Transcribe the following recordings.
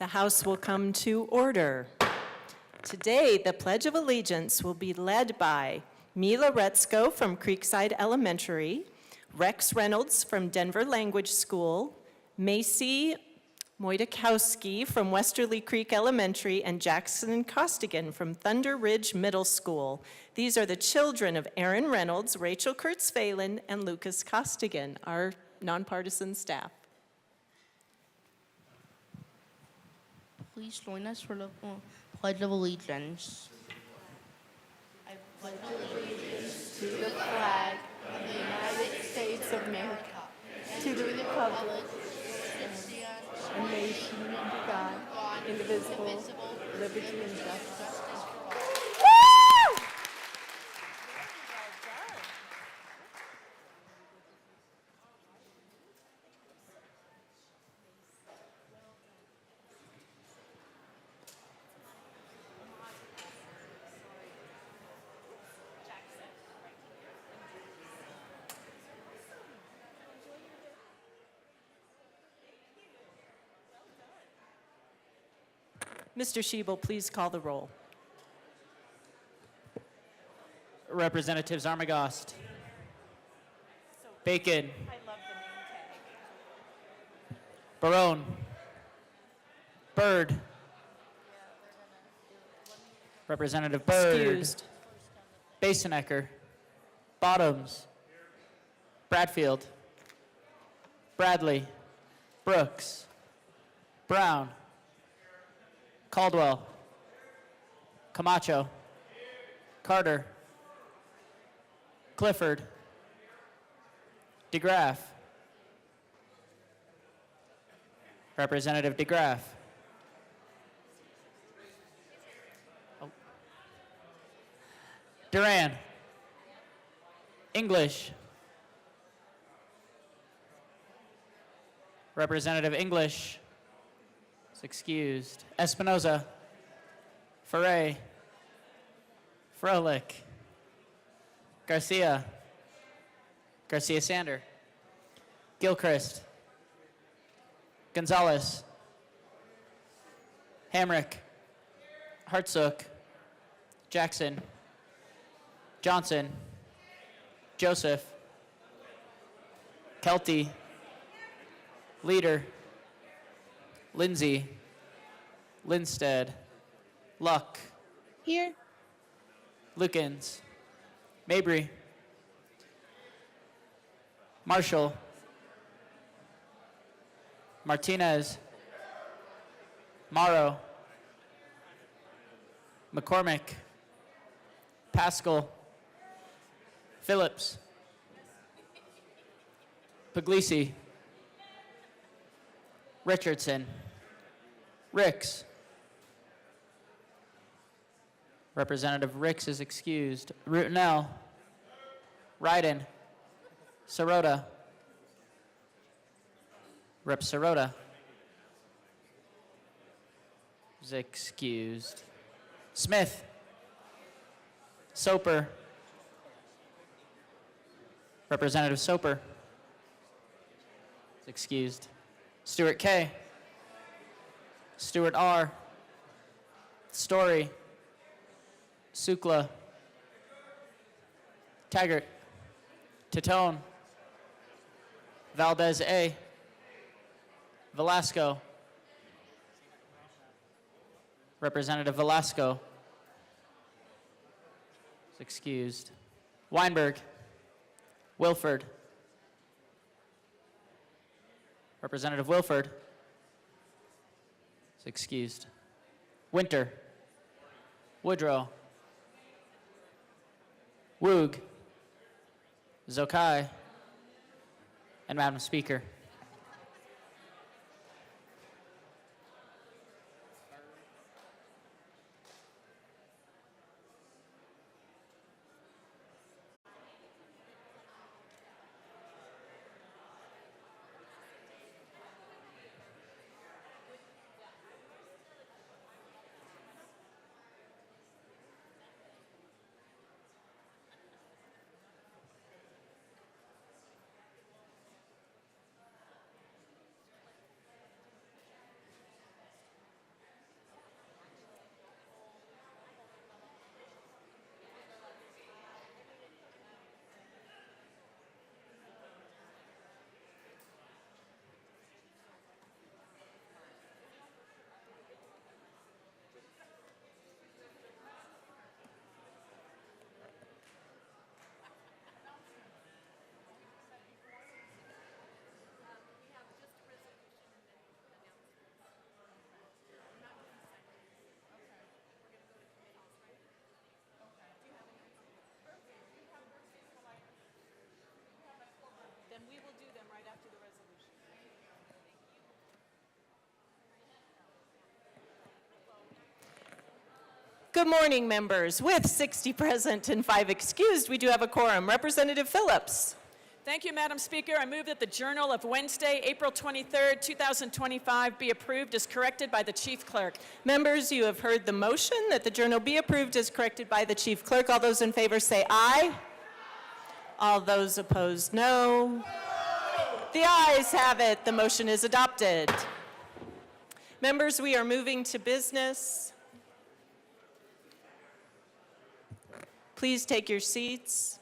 The House will come to order. Today, the Pledge of Allegiance will be led by Mila Retzko from Creekside Elementary, Rex Reynolds from Denver Language School, Macy Mojdakowski from Westerly Creek Elementary, and Jackson Costigan from Thunder Ridge Middle School. These are the children of Aaron Reynolds, Rachel Kurtz-Phelan, and Lucas Costigan, our nonpartisan staff. Please join us for the Pledge of Allegiance. To the flag of the United States of America, to the republic and nation under God, indivisible, liberty and justice. Mr. Schiebel, please call the roll. Representatives Armagost, Bacon, Barone, Byrd, Representative Byrd, Excused. Basenecker, Bottoms, Bradfield, Bradley, Brooks, Brown, Caldwell, Camacho, Carter, Clifford, DeGraff, Representative DeGraff, Duran, English, Representative English is excused. Espinoza, Ferre, Froelich, Garcia, Garcia Sander, Gilchrist, Gonzalez, Hamrick, Hartsook, Jackson, Johnson, Joseph, Kelty, Leader, Lindsay, Linstead, Luck, Here. Lukens, Mabry, Marshall, Martinez, Morrow, McCormick, Pascal, Phillips, Puglisi, Richardson, Ricks. Representative Ricks is excused. Rutinell, Ryden, Sirota, Rep Sirota is excused. Smith, Soper, Representative Soper is excused. Stewart K, Stewart R, Story, Sukla, Taggart, Titone, Valdez A, Velasco, Representative Velasco is excused. Weinberg, Wilford, Representative Wilford is excused. Winter, Woodrow, Woog, Zokai, and Madam Speaker. Good morning, members. With 60 present and 5 excused, we do have a quorum. Representative Phillips. Thank you, Madam Speaker. I move that the Journal of Wednesday, April 23rd, 2025 be approved as corrected by the Chief Clerk. Members, you have heard the motion that the journal be approved as corrected by the Chief Clerk. All those in favor say aye. All those opposed, no. The ayes have it. The motion is adopted. Members, we are moving to business. Please take your seats.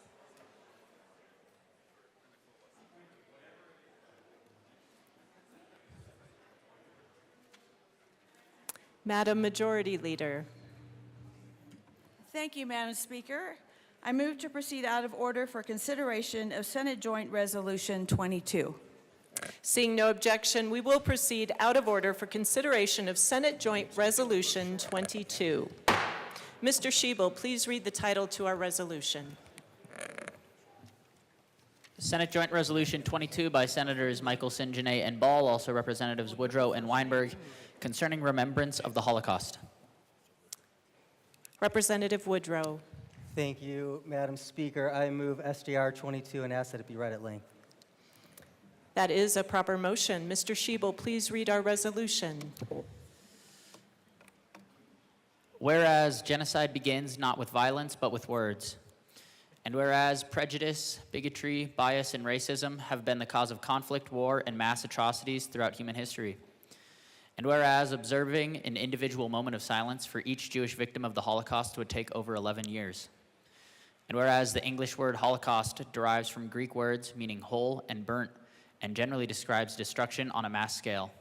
Madam Majority Leader. Thank you, Madam Speaker. I move to proceed out of order for consideration of Senate Joint Resolution 22. Seeing no objection, we will proceed out of order for consideration of Senate Joint Resolution 22. Mr. Schiebel, please read the title to our resolution. Senate Joint Resolution 22 by Senators Michelson, Janae, and Ball, also Representatives Woodrow and Weinberg, concerning remembrance of the Holocaust. Representative Woodrow. Thank you, Madam Speaker. I move SJR 22 and ask that it be read at length. That is a proper motion. Mr. Schiebel, please read our resolution. Whereas genocide begins not with violence, but with words. And whereas prejudice, bigotry, bias, and racism have been the cause of conflict, war, and mass atrocities throughout human history. And whereas observing an individual moment of silence for each Jewish victim of the Holocaust would take over 11 years. And whereas the English word Holocaust derives from Greek words meaning whole and burnt, and generally describes destruction on a mass scale.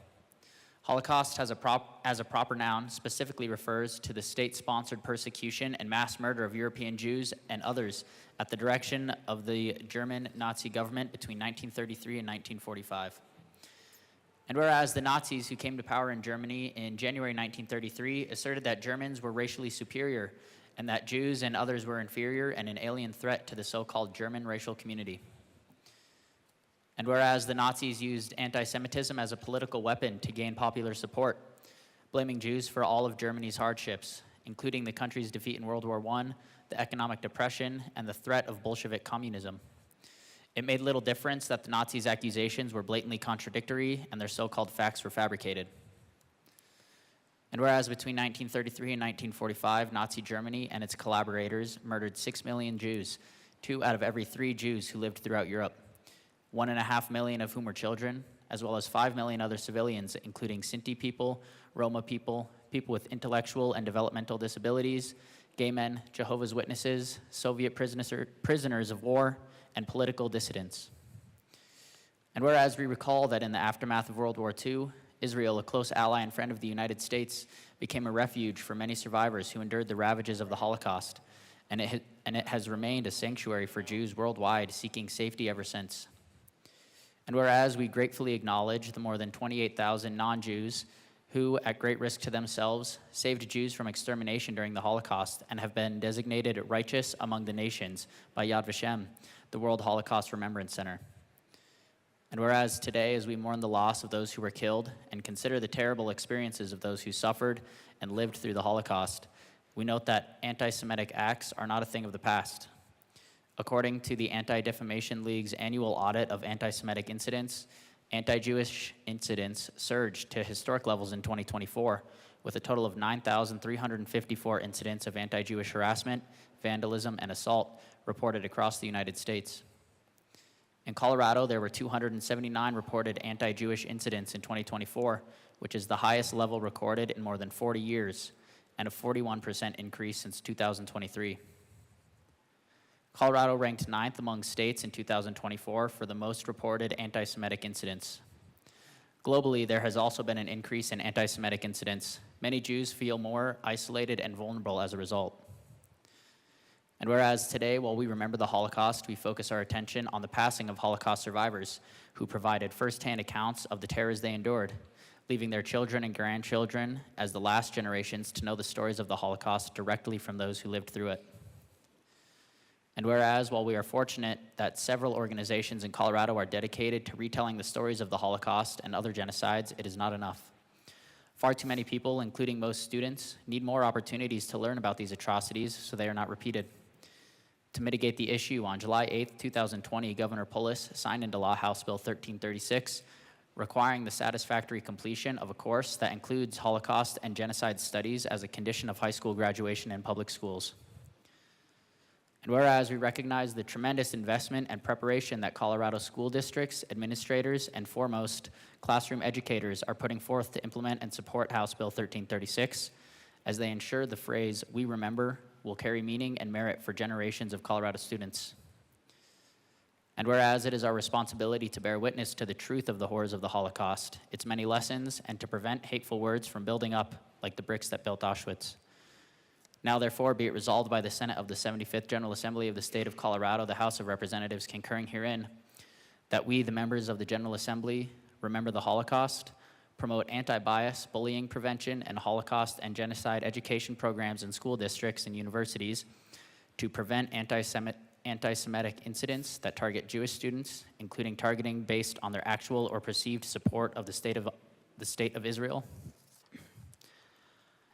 Holocaust as a proper noun specifically refers to the state-sponsored persecution and mass murder of European Jews and others at the direction of the German Nazi government between 1933 and 1945. And whereas the Nazis who came to power in Germany in January 1933 asserted that Germans were racially superior and that Jews and others were inferior and an alien threat to the so-called German racial community. And whereas the Nazis used anti-Semitism as a political weapon to gain popular support, blaming Jews for all of Germany's hardships, including the country's defeat in World War I, the economic depression, and the threat of Bolshevik communism. It made little difference that the Nazis' accusations were blatantly contradictory and their so-called facts were fabricated. And whereas between 1933 and 1945, Nazi Germany and its collaborators murdered 6 million Jews, 2 out of every 3 Jews who lived throughout Europe, 1.5 million of whom were children, as well as 5 million other civilians, including Sinti people, Roma people, people with intellectual and developmental disabilities, gay men, Jehovah's Witnesses, Soviet prisoners of war, and political dissidents. And whereas we recall that in the aftermath of World War II, Israel, a close ally and friend of the United States, became a refuge for many survivors who endured the ravages of the Holocaust, and it has remained a sanctuary for Jews worldwide seeking safety ever since. And whereas we gratefully acknowledge the more than 28,000 non-Jews who, at great risk to themselves, saved Jews from extermination during the Holocaust and have been designated righteous among the nations by Yad Vashem, the World Holocaust Remembrance Center. And whereas today, as we mourn the loss of those who were killed and consider the terrible experiences of those who suffered and lived through the Holocaust, we note that anti-Semitic acts are not a thing of the past. According to the Anti-Defamation League's annual audit of anti-Semitic incidents, anti-Jewish incidents surged to historic levels in 2024, with a total of 9,354 incidents of anti-Jewish harassment, vandalism, and assault reported across the United States. In Colorado, there were 279 reported anti-Jewish incidents in 2024, which is the highest level recorded in more than 40 years, and a 41% increase since 2023. Colorado ranked 9th among states in 2024 for the most reported anti-Semitic incidents. Globally, there has also been an increase in anti-Semitic incidents. Many Jews feel more isolated and vulnerable as a result. And whereas today, while we remember the Holocaust, we focus our attention on the passing of Holocaust survivors who provided firsthand accounts of the terrors they endured, leaving their children and grandchildren as the last generations to know the stories of the Holocaust directly from those who lived through it. And whereas, while we are fortunate that several organizations in Colorado are dedicated to retelling the stories of the Holocaust and other genocides, it is not enough. Far too many people, including most students, need more opportunities to learn about these atrocities so they are not repeated. To mitigate the issue, on July 8, 2020, Governor Polis signed into law House Bill 1336, requiring the satisfactory completion of a course that includes Holocaust and genocide studies as a condition of high school graduation in public schools. And whereas we recognize the tremendous investment and preparation that Colorado school districts, administrators, and foremost, classroom educators are putting forth to implement and support House Bill 1336, as they ensure the phrase, "we remember," will carry meaning and merit for generations of Colorado students. And whereas it is our responsibility to bear witness to the truth of the horrors of the Holocaust, its many lessons, and to prevent hateful words from building up like the bricks that built Auschwitz. Now, therefore, be it resolved by the Senate of the 75th General Assembly of the State of Colorado, the House of Representatives concurring herein, that we, the members of the General Assembly, remember the Holocaust, promote anti-bias, bullying prevention, and Holocaust and genocide education programs in school districts and universities to prevent anti-Semitic incidents that target Jewish students, including targeting based on their actual or perceived support of the State of Israel.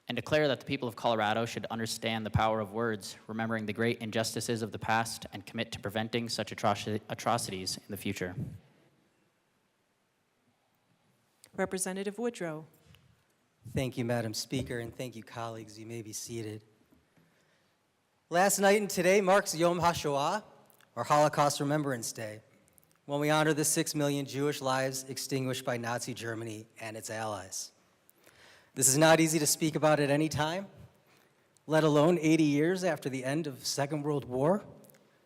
And declare that the people of Colorado should understand the power of words, remembering the great injustices of the past, and commit to preventing such atrocities in the future. Representative Woodrow. Thank you, Madam Speaker, and thank you, colleagues. You may be seated. Last night and today marks Yom HaShoah, or Holocaust Remembrance Day, when we honor the 6 million Jewish lives extinguished by Nazi Germany and its allies. This is not easy to speak about at any time, let alone 80 years after the end of the Second World War,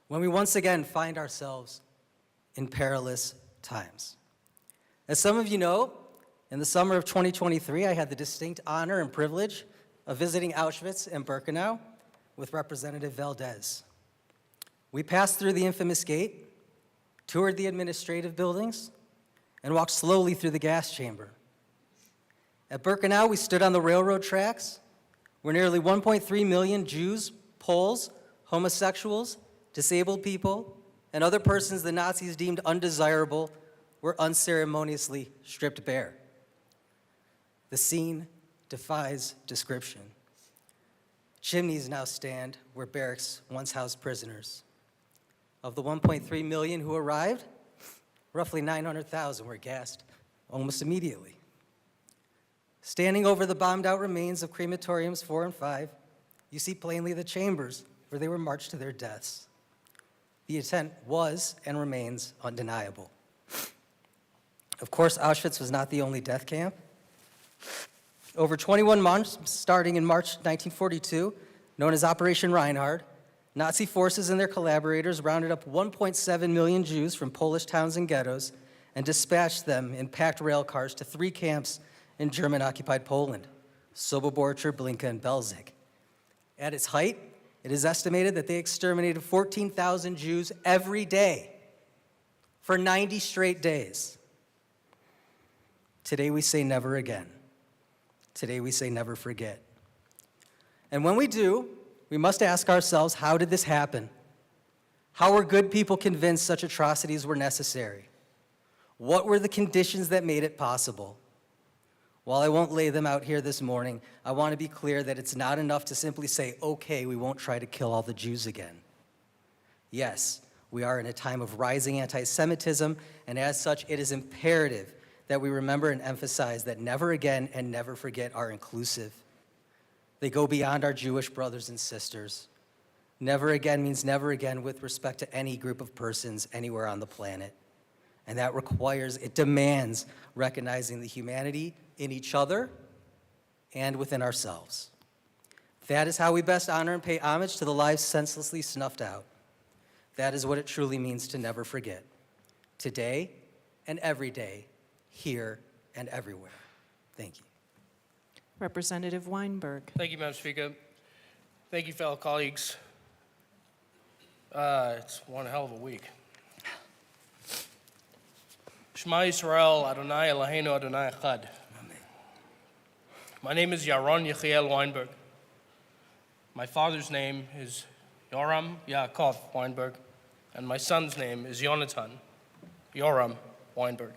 when we once again find ourselves in perilous times. As some of you know, in the summer of 2023, I had the distinct honor and privilege of visiting Auschwitz and Birkenau with Representative Valdez. We passed through the infamous gate, toured the administrative buildings, and walked slowly through the gas chamber. At Birkenau, we stood on the railroad tracks where nearly 1.3 million Jews, Poles, homosexuals, disabled people, and other persons the Nazis deemed undesirable were unceremoniously stripped bare. The scene defies description. Chimneys now stand where barracks once housed prisoners. Of the 1.3 million who arrived, roughly 900,000 were gassed almost immediately. Standing over the bombed-out remains of crematoriums 4 and 5, you see plainly the chambers where they were marched to their deaths. The intent was and remains undeniable. Of course, Auschwitz was not the only death camp. Over 21 months, starting in March 1942, known as Operation Reinhard, Nazi forces and their collaborators rounded up 1.7 million Jews from Polish towns and ghettos and dispatched them in packed rail cars to 3 camps in German-occupied Poland, Sobibor, Treblinka, and Belzec. At its height, it is estimated that they exterminated 14,000 Jews every day for 90 straight days. Today we say never again. Today we say never forget. And when we do, we must ask ourselves, how did this happen? How were good people convinced such atrocities were necessary? What were the conditions that made it possible? While I won't lay them out here this morning, I want to be clear that it's not enough to simply say, okay, we won't try to kill all the Jews again. Yes, we are in a time of rising anti-Semitism, and as such, it is imperative that we remember and emphasize that never again and never forget are inclusive. They go beyond our Jewish brothers and sisters. Never again means never again with respect to any group of persons anywhere on the planet. And that requires, it demands recognizing the humanity in each other and within ourselves. That is how we best honor and pay homage to the lives senselessly snuffed out. That is what it truly means to never forget. Today and every day, here and everywhere. Thank you. Representative Weinberg. Thank you, Madam Speaker. Thank you, fellow colleagues. It's one hell of a week. Shema Yisrael, Adonai Eloheinu, Adonai Echad. My name is Yaron Yechiel Weinberg. My father's name is Yoram Yaakov Weinberg, and my son's name is Yonatan Yoram Weinberg.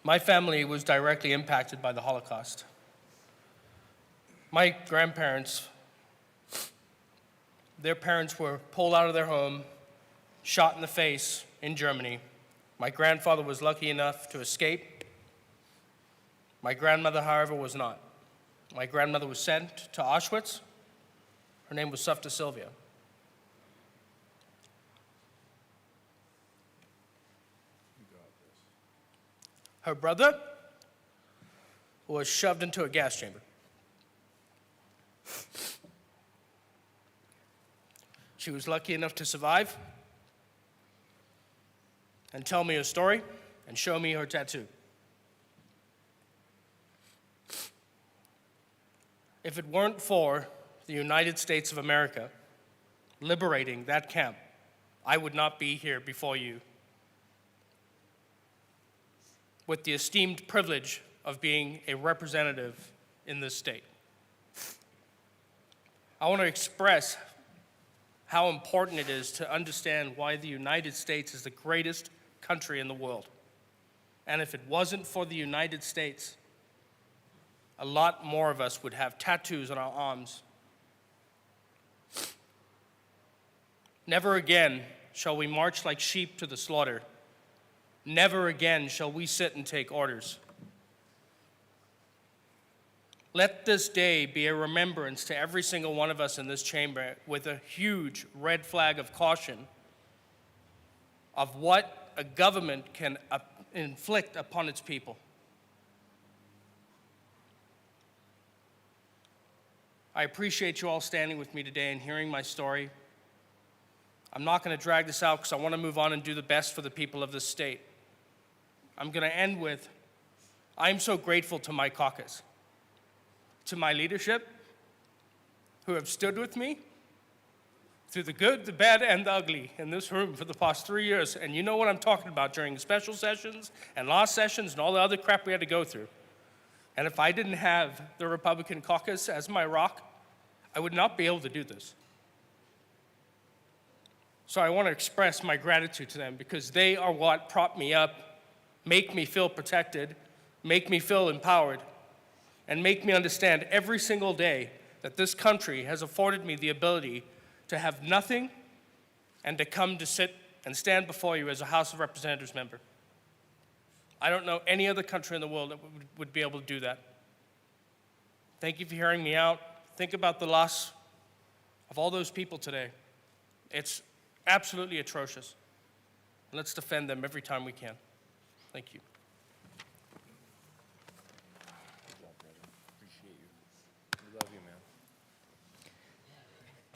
My family was directly impacted by the Holocaust. My grandparents, their parents were pulled out of their home, shot in the face in Germany. My grandfather was lucky enough to escape. My grandmother, however, was not. My grandmother was sent to Auschwitz. Her name was Sufta Sylvia. Her brother was shoved into a gas chamber. She was lucky enough to survive and tell me her story and show me her tattoo. If it weren't for the United States of America liberating that camp, I would not be here before you with the esteemed privilege of being a representative in this state. I want to express how important it is to understand why the United States is the greatest country in the world. And if it wasn't for the United States, a lot more of us would have tattoos on our arms. Never again shall we march like sheep to the slaughter. Never again shall we sit and take orders. Let this day be a remembrance to every single one of us in this chamber with a huge red flag of caution of what a government can inflict upon its people. I appreciate you all standing with me today and hearing my story. I'm not going to drag this out because I want to move on and do the best for the people of this state. I'm going to end with, I'm so grateful to my caucus, to my leadership, who have stood with me through the good, the bad, and the ugly in this room for the past 3 years. And you know what I'm talking about during special sessions and last sessions and all the other crap we had to go through. And if I didn't have the Republican caucus as my rock, I would not be able to do this. So I want to express my gratitude to them because they are what prop me up, make me feel protected, make me feel empowered, and make me understand every single day that this country has afforded me the ability to have nothing and to come to sit and stand before you as a House of Representatives member. I don't know any other country in the world that would be able to do that. Thank you for hearing me out. Think about the loss of all those people today. It's absolutely atrocious. Let's defend them every time we can. Thank you.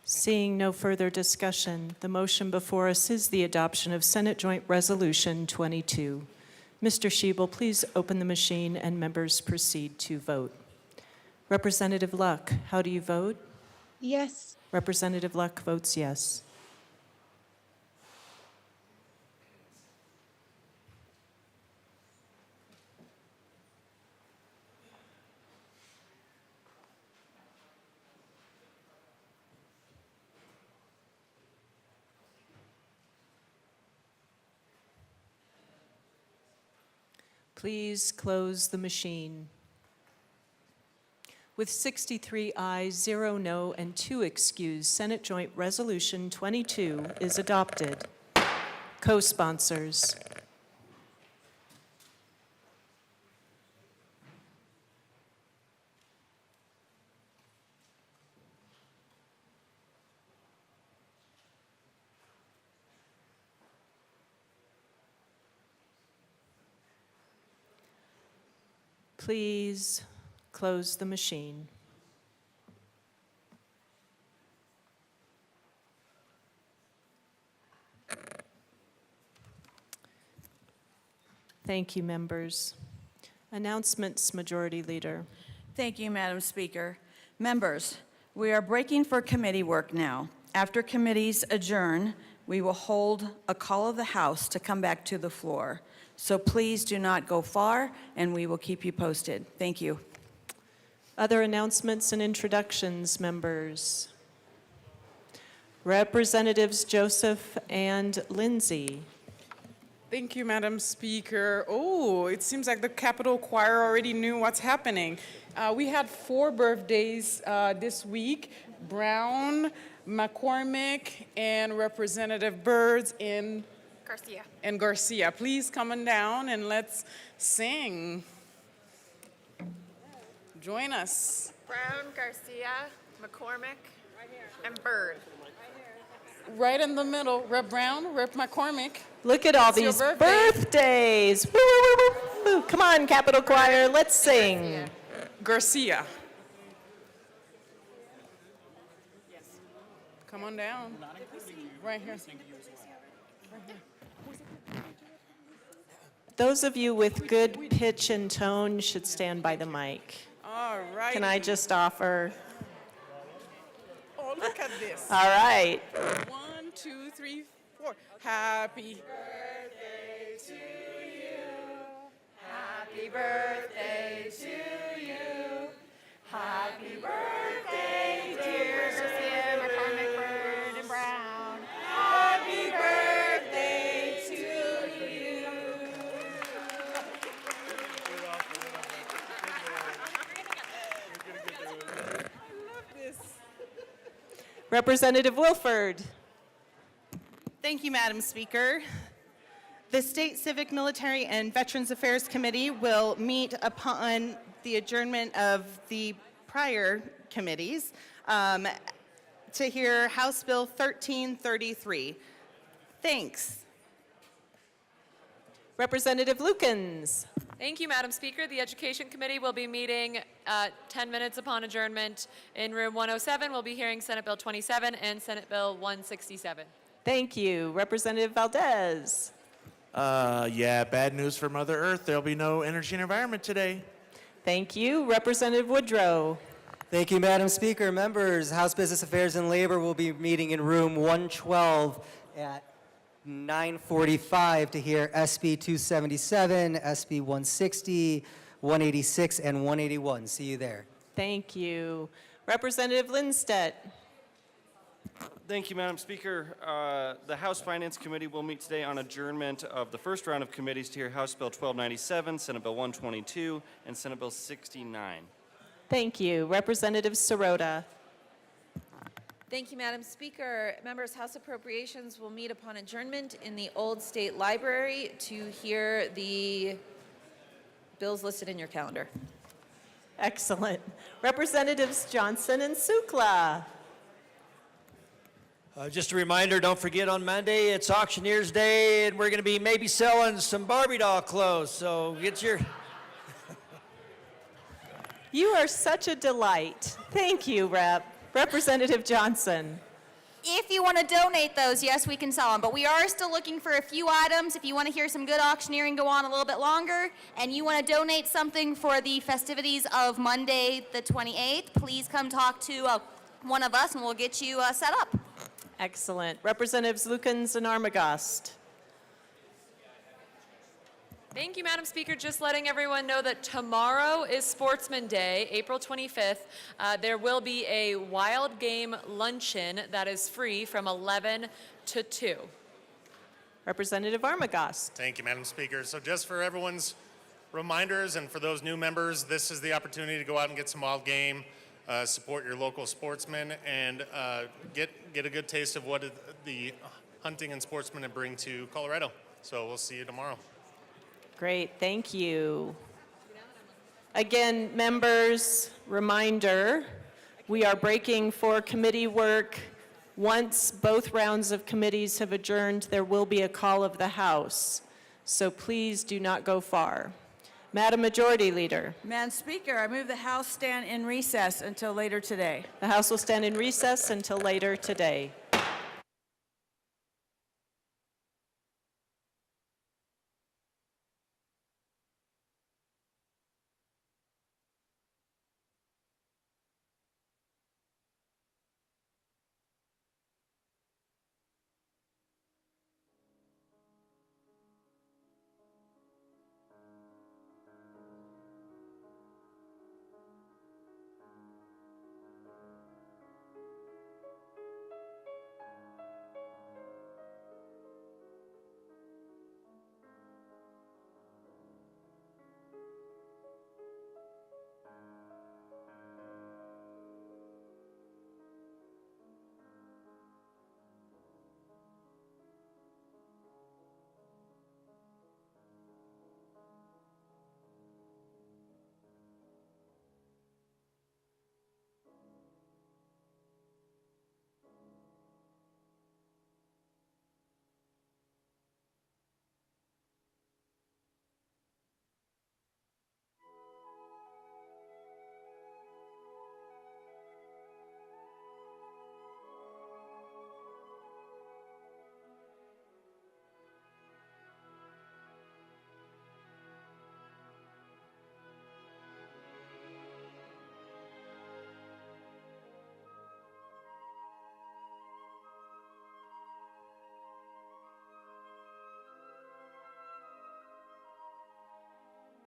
Seeing no further discussion, the motion before us is the adoption of Senate Joint Resolution 22. Mr. Schiebel, please open the machine and members proceed to vote. Representative Luck, how do you vote? Yes. Representative Luck votes yes. Please close the machine. With 63 ayes, 0 no, and 2 excused, Senate Joint Resolution 22 is adopted. Co-sponsors. Please close the machine. Thank you, members. Announcements, Majority Leader. Thank you, Madam Speaker. Members, we are breaking for committee work now. After committees adjourn, we will hold a call of the House to come back to the floor. So please do not go far, and we will keep you posted. Thank you. Other announcements and introductions, members. Representatives Joseph and Lindsay. Thank you, Madam Speaker. Oh, it seems like the Capitol Choir already knew what's happening. We had 4 birthdays this week: Brown, McCormick, and Representative Birds and Garcia. Please come on down and let's sing. Join us. Brown, Garcia, McCormick, and Bird. Right in the middle, Rep. Brown, Rep. McCormick. Look at all It's your these birthday. birthdays. Woo, woo, woo, woo, woo. Come on, Capitol Choir, let's sing. Garcia. Come on down. Right here. Those of you with good pitch and tone should stand by the mic. All right. Can I just offer? Oh, look at this. All right. 1, 2, 3, 4. Happy birthday to you. Happy birthday to you. Happy birthday, dear Garcia, McCormick, Bird, and Brown. Happy birthday to you. I love this. Representative Wilford. Thank you, Madam Speaker. The State Civic, Military, and Veterans Affairs Committee will meet upon the adjournment of the prior committees to hear House Bill 1333. Thanks. Representative Lukens. Thank you, Madam Speaker. The Education Committee will be meeting 10 minutes upon adjournment in room 107. We'll be hearing Senate Bill 27 and Senate Bill 167. Thank you. Representative Valdez. Yeah, bad news for Mother Earth. There'll be no energy and environment today. Thank you. Representative Woodrow. Thank you, Madam Speaker. Members, House Business Affairs and Labor will be meeting in room 112 at 9:45 to hear SB 277, SB 160, 186, and 181. See you there. Thank you. Representative Lindstedt. Thank you, Madam Speaker. The House Finance Committee will meet today on adjournment of the first round of committees to hear House Bill 1297, Senate Bill 122, and Senate Bill 69. Thank you. Representative Sirota. Thank you, Madam Speaker. Members, House Appropriations will meet upon adjournment in the Old State Library to hear the bills listed in your calendar. Excellent. Representatives Johnson and Sukla. Just a reminder, don't forget on Monday, it's Auctioneers Day, and we're going to be maybe selling some Barbie doll clothes, so get your... You are such a delight. Thank you, Rep. Representative Johnson. If you want to donate those, yes, we can sell them. But we are still looking for a few items. If you want to hear some good auctioneering go on a little bit longer, and you want to donate something for the festivities of Monday the 28th, please come talk to one of us, and we'll get you set up. Excellent. Representatives Lukens and Armagost. Thank you, Madam Speaker. Just letting everyone know that tomorrow is Sportsman Day, April 25th. There will be a wild game luncheon that is free from 11 to 2. Representative Armagost. Thank you, Madam Speaker. So just for everyone's reminders and for those new members, this is the opportunity to go out and get some wild game, support your local sportsmen, and get a good taste of what the hunting and sportsmen bring to Colorado. So we'll see you tomorrow. Great, thank you. Again, members, reminder, we are breaking for committee work. Once both rounds of committees have adjourned, there will be a call of the House. So please do not go far. Madam Majority Leader. Madam Speaker, I move the House stand in recess until later today. The House will stand in recess until later today.